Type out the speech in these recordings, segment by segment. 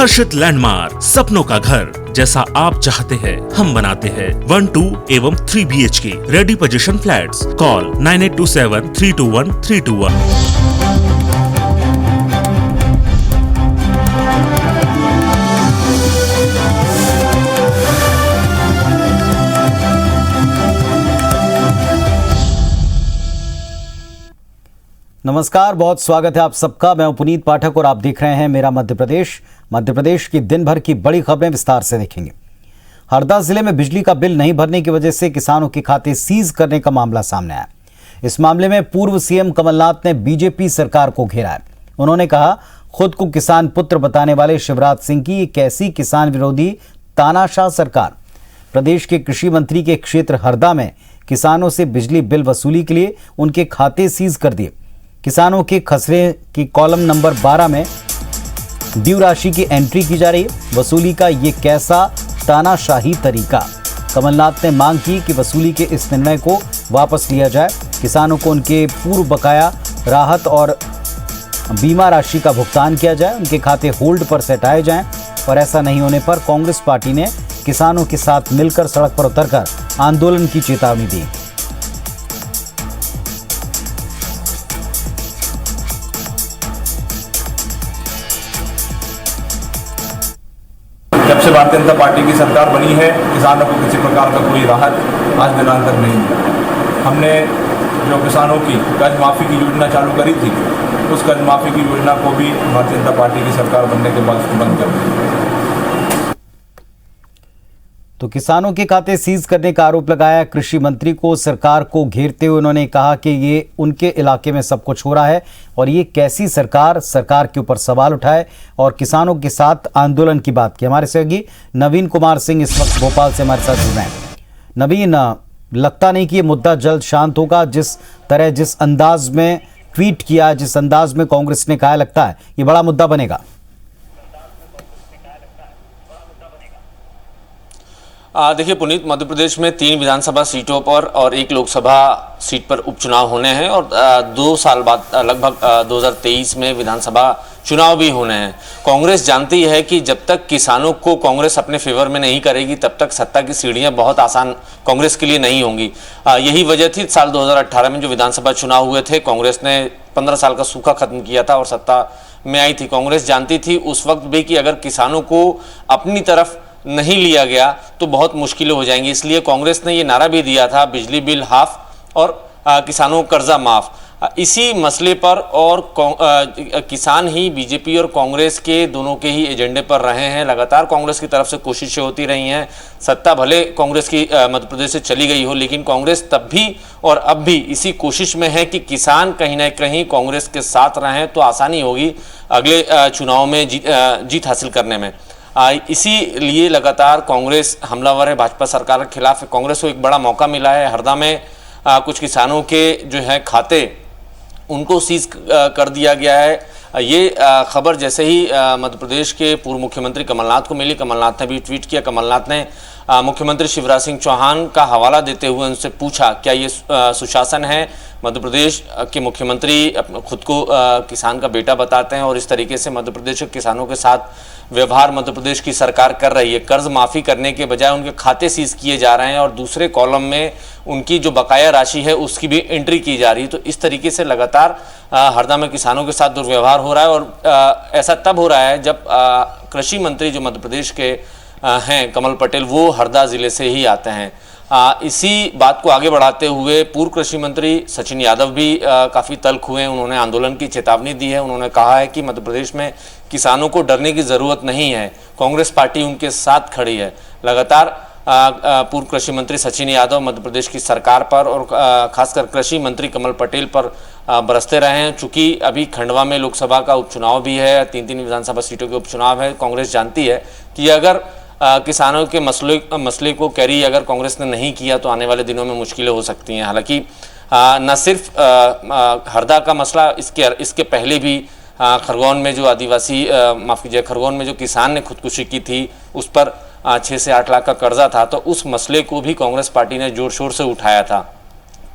हर्षित landmark, सपनों का घर जैसा आप चाहते हैं हम बनाते हैं। 1, 2 एवं 3 BHK ready position flats. Call 9827 321 321। नमस्कार, बहुत स्वागत है आप सबका। मैं हूं पुनीत पाठक और आप देख रहे हैं मेरा मध्य प्रदेश। मध्य प्रदेश की दिन भर की बड़ी खबरें विस्तार से देखेंगे। हरदा जिले में बिजली का बिल नहीं भरने की वजह से किसानों के खाते सीज करने का मामला सामने आया। इस मामले में पूर्व सीएम कमलनाथ ने बीजेपी सरकार को घेरा है। उन्होंने कहा, खुद को किसान पुत्र बताने वाले शिवराज सिंह की एक ऐसी किसान विरोधी तानाशाह सरकार प्रदेश के कृषि मंत्री के क्षेत्र हरदा में किसानों से बिजली बिल वसूली के लिए उनके खाते सीज कर दिए। किसानों के खसरे की कॉलम नंबर 12 में ड्यू राशि की एंट्री की जा रही है। वसूली का ये कैसा तानाशाही तरीका। कमलनाथ ने मांग की कि वसूली के इस निर्णय को वापस लिया जाए, किसानों को उनके पूर्व बकाया राहत और बीमा राशि का भुगतान किया जाए, उनके खाते होल्ड पर सेटाए जाएं और ऐसा नहीं होने पर कांग्रेस पार्टी ने किसानों के साथ मिलकर सड़क पर उतरकर आंदोलन की चेतावनी दी। जब से भारतीय जनता पार्टी की सरकार बनी है, किसानों को किसी प्रकार का कोई राहत आज दिनांक तक नहीं मिला। हमने जो किसानों की कर्ज माफ़ी की योजना चालू करी थी, उस कर्ज माफ़ी की योजना को भी भारतीय जनता पार्टी की सरकार बनने के बाद उसको बंद कर दी। तो किसानों के खाते सीज करने का आरोप लगाया कृषि मंत्री को। सरकार को घेरते हुए उन्होंने कहा कि ये उनके इलाके में सब कुछ हो रहा है और ये कैसी सरकार के ऊपर सवाल उठाए और किसानों के साथ आंदोलन की बात की। हमारे सहयोगी नवीन कुमार सिंह इस वक्त भोपाल से हमारे साथ जुड़ रहे हैं। नवीन, लगता नहीं कि ये मुद्दा जल्द शांत होगा। जिस अंदाज में ट्वीट किया, जिस अंदाज में कांग्रेस ने कहा, लगता है ये बड़ा मुद्दा बनेगा। देखिए पुनीत, मध्य प्रदेश में 3 विधानसभा सीटों पर और 1 लोकसभा सीट पर उपचुनाव होने हैं और 2 साल बाद लगभग 2023 में विधानसभा चुनाव भी होने हैं। कांग्रेस जानती है कि जब तक किसानों को कांग्रेस अपने फेवर में नहीं करेगी, तब तक सत्ता की सीढ़ियां बहुत आसान कांग्रेस के लिए नहीं होंगी। यही वजह थी साल 2018 में जो विधानसभा चुनाव हुए थे, कांग्रेस ने 15 साल का सूखा खत्म किया था और सत्ता में आई थी। कांग्रेस जानती थी उस वक्त भी कि अगर किसानों को अपनी तरफ नहीं लिया गया तो बहुत मुश्किलें हो जाएंगी। इसलिए कांग्रेस ने ये नारा भी दिया था, बिजली बिल हाफ और किसानों को कर्जा माफ। इसी मसले पर और किसान ही बीजेपी और कांग्रेस के दोनों के ही एजेंडे पर रहे हैं। लगातार कांग्रेस की तरफ से कोशिशें होती रही हैं। सत्ता भले कांग्रेस की मध्य प्रदेश से चली गई हो, लेकिन कांग्रेस तब भी और अब भी इसी कोशिश में है कि किसान कहीं ना कहीं कांग्रेस के साथ रहें तो आसानी होगी अगले चुनाव में जीत हासिल करने में। इसीलिए लगातार कांग्रेस हमलावर है भाजपा सरकार के खिलाफ। कांग्रेस को एक बड़ा मौका मिला है। हरदा में कुछ किसानों के जो है खाते उनको सीज कर दिया गया है। ये खबर जैसे ही मध्य प्रदेश के पूर्व मुख्यमंत्री कमलनाथ को मिली, कमलनाथ ने भी ट्वीट किया। कमलनाथ ने मुख्यमंत्री शिवराज सिंह चौहान का हवाला देते हुए उनसे पूछा, क्या ये सुशासन है? मध्य प्रदेश के मुख्यमंत्री खुद को किसान का बेटा बताते हैं और इस तरीके से मध्य प्रदेश के किसानों के साथ व्यवहार मध्य प्रदेश की सरकार कर रही है। कर्ज माफ़ी करने के बजाय उनके खाते सीज किए जा रहे हैं और दूसरे कॉलम में उनकी जो बकाया राशि है उसकी भी एंट्री की जा रही है। तो इस तरीके से लगातार हरदा में किसानों के साथ दुर्व्यवहार हो रहा है और ऐसा तब हो रहा है जब कृषि मंत्री जो मध्य प्रदेश के हैं कमल पटेल, वो हरदा ज़िले से ही आते हैं। इसी बात को आगे बढ़ाते हुए पूर्व कृषि मंत्री सचिन यादव भी काफ़ी तल्ख हुए हैं। उन्होंने आंदोलन की चेतावनी दी है। उन्होंने कहा है कि मध्य प्रदेश में किसानों को डरने की ज़रूरत नहीं है, कांग्रेस पार्टी उनके साथ खड़ी है। लगातार पूर्व कृषि मंत्री सचिन यादव मध्य प्रदेश की सरकार पर और खासकर कृषि मंत्री कमल पटेल पर बरसते रहे हैं। चूँकि अभी खंडवा में लोकसभा का उपचुनाव भी है, 3 विधानसभा सीटों के उपचुनाव है। कांग्रेस जानती है कि अगर किसानों के मसले को कैरी अगर कांग्रेस ने नहीं किया तो आने वाले दिनों में मुश्किलें हो सकती हैं। हालांकि न सिर्फ हरदा का मसला, इसके पहले भी खरगोन में जो आदिवासी खरगोन में जो किसान ने खुदकुशी की थी उस पर 6 से 8 लाख का कर्जा था, तो उस मसले को भी कांग्रेस पार्टी ने जोर शोर से उठाया था।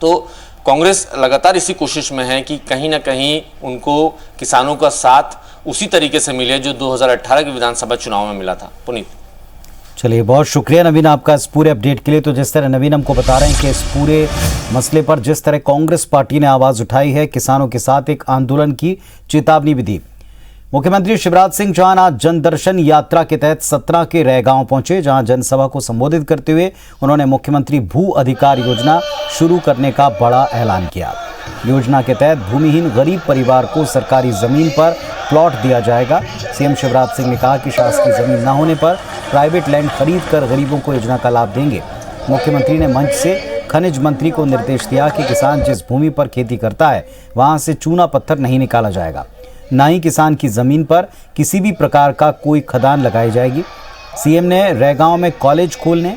तो कांग्रेस लगातार इसी कोशिश में है कि कहीं ना कहीं उनको किसानों का साथ उसी तरीके से मिले जो 2018 के विधानसभा चुनाव में मिला था। पुनीत, चलिए, बहुत शुक्रिया नवीन आपका इस पूरे अपडेट के लिए। तो जिस तरह नवीन हमको बता रहे हैं कि इस पूरे मसले पर जिस तरह कांग्रेस पार्टी ने आवाज उठाई है, किसानों के साथ एक आंदोलन की चेतावनी भी दी। मुख्यमंत्री शिवराज सिंह चौहान आज जन दर्शन यात्रा के तहत सतना के रैगांव पहुंचे, जहां जनसभा को संबोधित करते हुए उन्होंने मुख्यमंत्री भू अधिकार योजना शुरू करने का बड़ा ऐलान किया। योजना के तहत भूमिहीन गरीब परिवार को सरकारी जमीन पर प्लॉट दिया जाएगा। सीएम शिवराज सिंह ने कहा कि शासकीय जमीन न होने पर प्राइवेट लैंड खरीद कर गरीबों को योजना का लाभ देंगे। मुख्यमंत्री ने मंच से खनिज मंत्री को निर्देश दिया कि किसान जिस भूमि पर खेती करता है वहां से चूना पत्थर नहीं निकाला जाएगा, न ही किसान की जमीन पर किसी भी प्रकार का कोई खदान लगाई जाएगी। सीएम ने रैगांव में कॉलेज खोलने,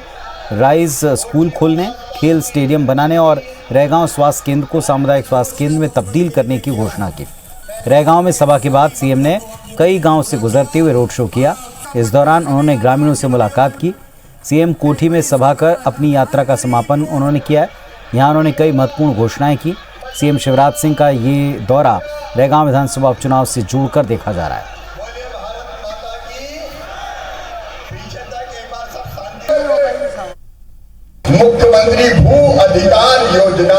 राइज स्कूल खोलने, खेल स्टेडियम बनाने और रैगांव स्वास्थ्य केंद्र को सामुदायिक स्वास्थ्य केंद्र में तब्दील करने की घोषणा की। रैगांव में सभा के बाद सीएम ने कई गांव से गुजरते हुए रोड शो किया। इस दौरान उन्होंने ग्रामीणों से मुलाकात की। सीएम कोठी में सभा कर अपनी यात्रा का समापन उन्होंने किया। यहाँ उन्होंने कई महत्वपूर्ण घोषणाएं की। सीएम शिवराज सिंह का ये दौरा रैगांव विधानसभा उपचुनाव से जोड़कर देखा जा रहा है। मुख्यमंत्री भू अधिकार योजना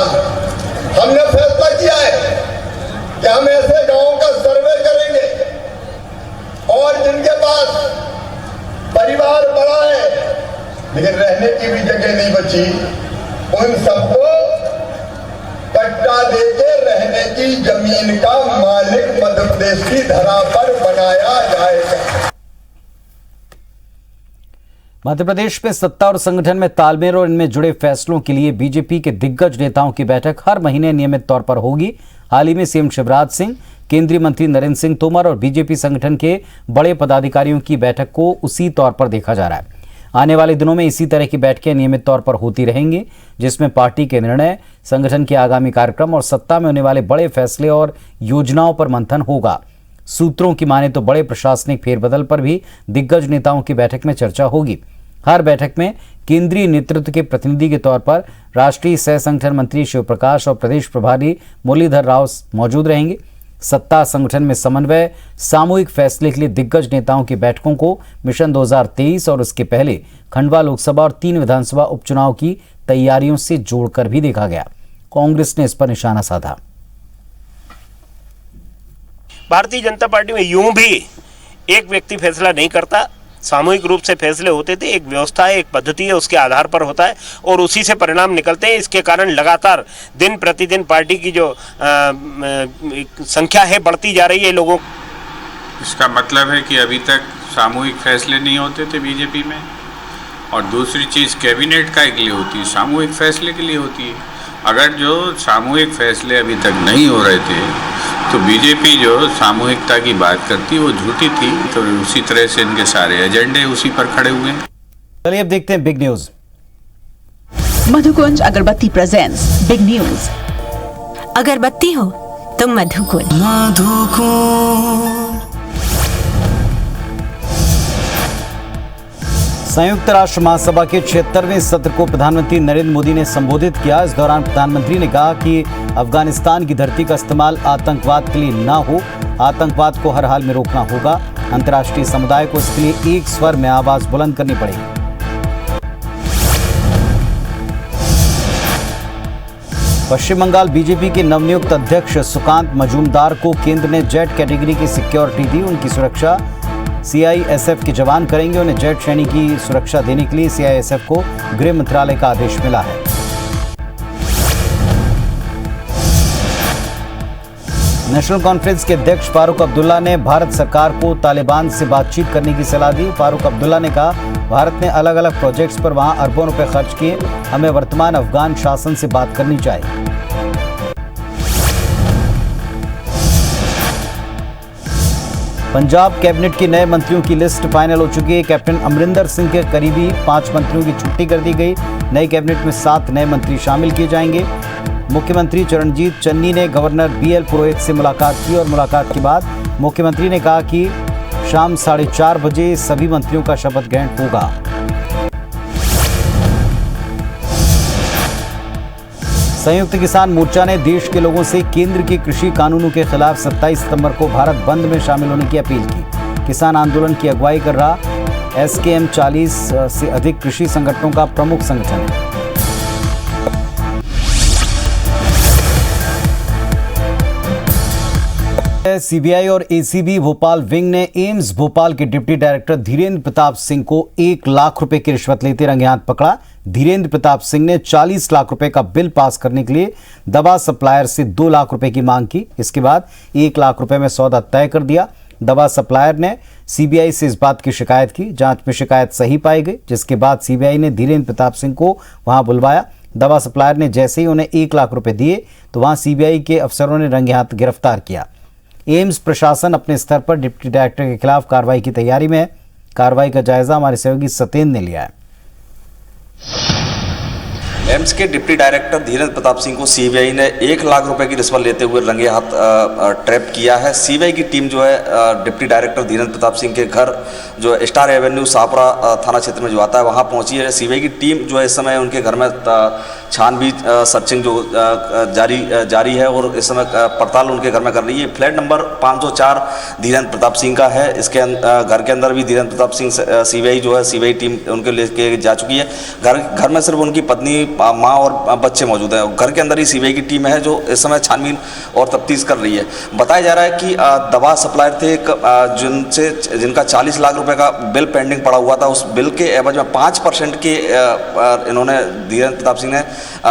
हमने फैसला किया है कि हम ऐसे गांवों का सर्वे करेंगे और जिनके पास परिवार बड़ा है लेकिन रहने की भी जगह नहीं बची, उन सबको पट्टा देके रहने की जमीन का मालिक मध्य प्रदेश की धरा पर बनाया जाएगा। मध्य प्रदेश में सत्ता और संगठन में तालमेल और इनमें जुड़े फैसलों के लिए बीजेपी के दिग्गज नेताओं की बैठक हर महीने नियमित तौर पर होगी। हाल ही में सीएम शिवराज सिंह, केंद्रीय मंत्री नरेंद्र सिंह तोमर और बीजेपी संगठन के बड़े पदाधिकारियों की बैठक को उसी तौर पर देखा जा रहा है। आने वाले दिनों में इसी तरह की बैठकें नियमित तौर पर होती रहेंगी, जिसमें पार्टी के निर्णय, संगठन के आगामी कार्यक्रम और सत्ता में होने वाले बड़े फैसले और योजनाओं पर मंथन होगा। सूत्रों की माने तो बड़े प्रशासनिक फेरबदल पर भी दिग्गज नेताओं की बैठक में चर्चा होगी। हर बैठक में केंद्रीय नेतृत्व के प्रतिनिधि के तौर पर राष्ट्रीय सह संगठन मंत्री शिव प्रकाश और प्रदेश प्रभारी मुरलीधर राव मौजूद रहेंगे। सत्ता संगठन में समन्वय, सामूहिक फैसले के लिए दिग्गज नेताओं की बैठकों को मिशन 2023 और उसके पहले खंडवा लोकसभा और 3 विधानसभा उपचुनाव की तैयारियों से जोड़कर भी देखा गया। कांग्रेस ने इस पर निशाना साधा। भारतीय जनता पार्टी में यूं भी एक व्यक्ति फैसला नहीं करता, सामूहिक रूप से फैसले होते थे। एक व्यवस्था है, एक पद्धति है, उसके आधार पर होता है और उसी से परिणाम निकलते हैं। इसके कारण लगातार दिन प्रतिदिन पार्टी की जो संख्या है बढ़ती जा रही है लोगों। इसका मतलब है कि अभी तक सामूहिक फैसले नहीं होते थे बीजेपी में, और दूसरी चीज़ कैबिनेट का के लिए होती है, सामूहिक फैसले के लिए होती है। अगर जो सामूहिक फैसले अभी तक नहीं हो रहे थे तो बीजेपी जो सामूहिकता की बात करती वो झूठी थी, तो उसी तरह से इनके सारे एजेंडे उसी पर खड़े हुए हैं। चलिए अब देखते हैं बिग न्यूज। मधुकुंज अगरबत्ती प्रेजेंट्स बिग न्यूज। अगरबत्ती हो तो मधुकुंज। संयुक्त राष्ट्र महासभा के 76वें सत्र को प्रधानमंत्री नरेंद्र मोदी ने संबोधित किया। इस दौरान प्रधानमंत्री ने कहा कि अफगानिस्तान की धरती का इस्तेमाल आतंकवाद के लिए ना हो, आतंकवाद को हर हाल में रोकना होगा। अंतर्राष्ट्रीय समुदाय को इसके लिए एक स्वर में आवाज बुलंद करनी पड़ेगी। पश्चिम बंगाल बीजेपी के नवनियुक्त अध्यक्ष सुकांत मजूमदार को केंद्र ने जेड कैटेगरी की सिक्योरिटी दी। उनकी सुरक्षा सीआईएसएफ के जवान करेंगे। उन्हें जेड श्रेणी की सुरक्षा देने के लिए सीआईएसएफ को गृह मंत्रालय का आदेश मिला है। नेशनल कॉन्फ्रेंस के अध्यक्ष फारूक अब्दुल्ला ने भारत सरकार को तालिबान से बातचीत करने की सलाह दी। फारूक अब्दुल्ला ने कहा, भारत ने अलग अलग प्रोजेक्ट्स पर वहां अरबों रुपए खर्च किए, हमें वर्तमान अफगान शासन से बात करनी चाहिए। पंजाब कैबिनेट के नए मंत्रियों की लिस्ट फाइनल हो चुकी है। कैप्टन अमरिंदर सिंह के करीबी 5 मंत्रियों की छुट्टी कर दी गई। नई कैबिनेट में 7 नए मंत्री शामिल किए जाएंगे। मुख्यमंत्री चरणजीत चन्नी ने गवर्नर बीएल पुरोहित से मुलाकात की और मुलाकात के बाद मुख्यमंत्री ने कहा कि शाम 4:30 बजे सभी मंत्रियों का शपथ ग्रहण होगा। संयुक्त किसान मोर्चा ने देश के लोगों से केंद्र के कृषि कानूनों के खिलाफ 27 सितंबर को भारत बंद में शामिल होने की अपील की। किसान आंदोलन की अगुवाई कर रहा SKM 40 से अधिक कृषि संगठनों का प्रमुख संगठन है। सीबीआई और ACB भोपाल विंग ने एम्स भोपाल के डिप्टी डायरेक्टर धीरेन्द्र प्रताप सिंह को 1 लाख रुपए की रिश्वत लेते रंगे हाथ पकड़ा। धीरेन्द्र प्रताप सिंह ने 40 लाख रुपए का बिल पास करने के लिए दवा सप्लायर से 2 लाख रुपए की मांग की। इसके बाद 1 लाख रुपए में सौदा तय कर दिया। दवा सप्लायर ने सीबीआई से इस बात की शिकायत की। जांच में शिकायत सही पाई गई, जिसके बाद सीबीआई ने धीरेन्द्र प्रताप सिंह को वहां बुलवाया। दवा सप्लायर ने जैसे ही उन्हें 1 लाख रुपए दिए तो वहां सीबीआई के अफसरों ने रंगे हाथ गिरफ्तार किया। एम्स प्रशासन अपने स्तर पर डिप्टी डायरेक्टर के खिलाफ कार्रवाई की तैयारी में है। कार्रवाई का जायजा हमारे सहयोगी सत्येंद्र ने लिया है। एम्स के डिप्टी डायरेक्टर धीरेन्द्र प्रताप सिंह को सीबीआई ने 1 लाख रुपए की रिश्वत लेते हुए रंगे हाथ ट्रैप किया है। सीबीआई की टीम जो है डिप्टी डायरेक्टर धीरेन्द्र प्रताप सिंह के घर जो स्टार एवेन्यू शाहपुरा थाना क्षेत्र में जो आता है वहां पहुंची है। सीबीआई की टीम जो है इस समय उनके घर में छानबीन सर्चिंग जो जारी है और इस समय पड़ताल उनके घर में कर रही है। फ्लैट नंबर 504 धीरेन्द्र प्रताप सिंह का है। इसके घर के अंदर भी धीरेन्द्र प्रताप सिंह सीबीआई टीम उनके लेके जा चुकी है। घर में सिर्फ उनकी पत्नी, माँ और बच्चे मौजूद हैं। घर के अंदर ही सीबीआई की टीम है जो इस समय छानबीन और तफ्तीश कर रही है। बताया जा रहा है कि दवा सप्लायर थे जिनका 40 लाख रुपए का बिल पेंडिंग पड़ा हुआ था। उस बिल के एवज में 5% के इन्होंने धीरेन्द्र प्रताप सिंह ने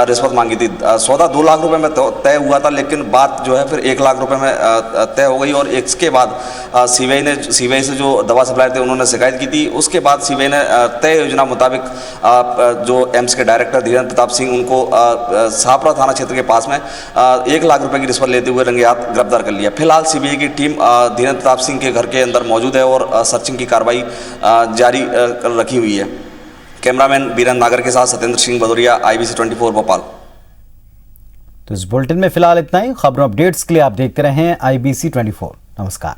रिश्वत मांगी थी। सौदा 2 लाख रुपए में तय हुआ था, लेकिन बात जो है फिर 1 लाख रुपए में तय हो गई और इसके बाद सीबीआई से जो दवा सप्लायर थे उन्होंने शिकायत की थी। उसके बाद सीबीआई ने तय योजना मुताबिक जो एम्स के डायरेक्टर धीरेन्द्र प्रताप सिंह उनको शाहपुरा थाना क्षेत्र के पास में 1 लाख रुपए की रिश्वत लेते हुए रंगे हाथ गिरफ्तार कर लिया। फिलहाल सीबीआई की टीम धीरेन्द्र प्रताप सिंह के घर के अंदर मौजूद है और सर्चिंग की कार्रवाई जारी रखी हुई है। कैमरामैन वीरेंद्र नागर के साथ सत्येंद्र सिंह भदौरिया, IBC 24 भोपाल। तो इस बुलेटिन में फिलहाल इतना ही। खबरों अपडेट्स के लिए आप देखते रहें IBC 24। नमस्कार।